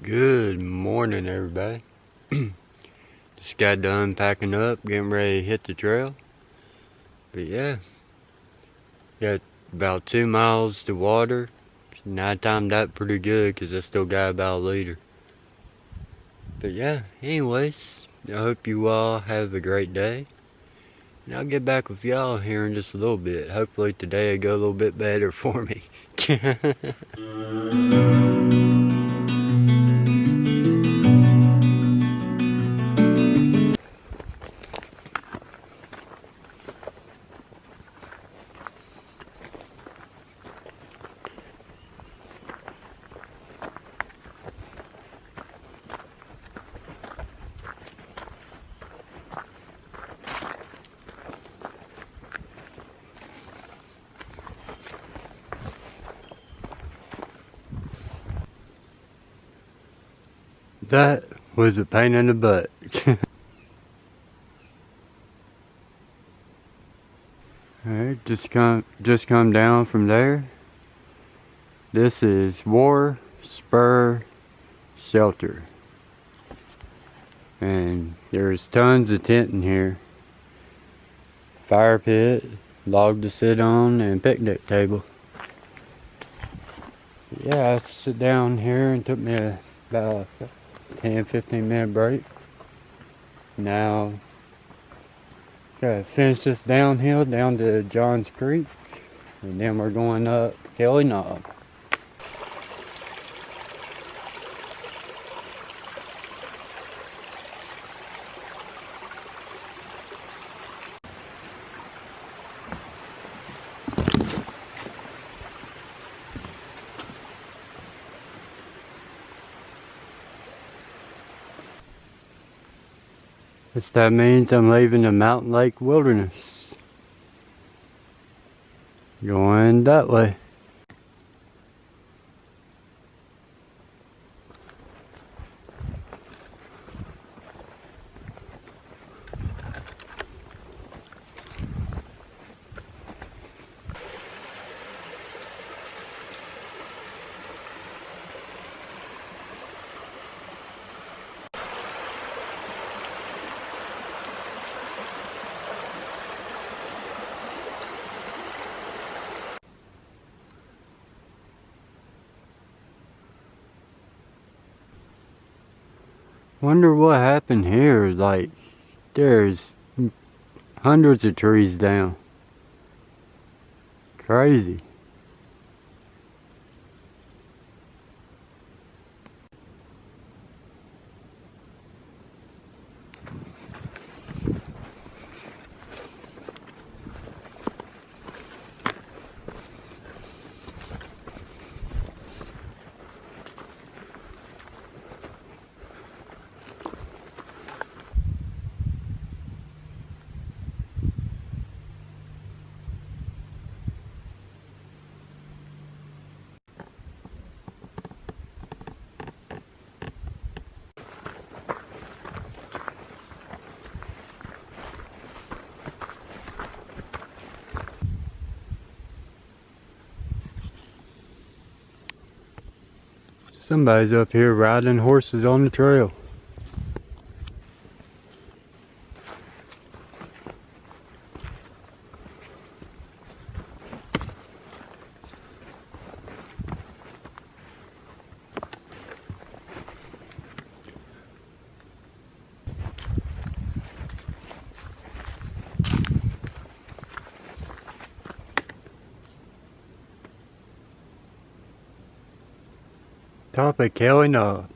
Good morning, everybody. Just got done packing up, getting ready to hit the trail. But yeah, got about 2 miles to water. And I timed that pretty good because I still got about a liter. But yeah, anyways, I hope you all have a great day. And I'll get back with y'all here in just a little bit. Hopefully today will go a little bit better for me. That was a pain in the butt. Alright, just come down from there. This is War Spur Shelter. And there's tons of tent in here. Fire pit, log to sit on, and picnic table. Yeah, I sit down here and took me about a 10-15 minute break. Now, gotta finish this downhill down to Johns Creek, and then we're going up Kelly Knob. That means I'm leaving the Mountain Lake Wilderness. Going that way. Wonder what happened here. Like, there's hundreds of trees down. Crazy. Somebody's up here riding horses on the trail. Top of Kelly Knob.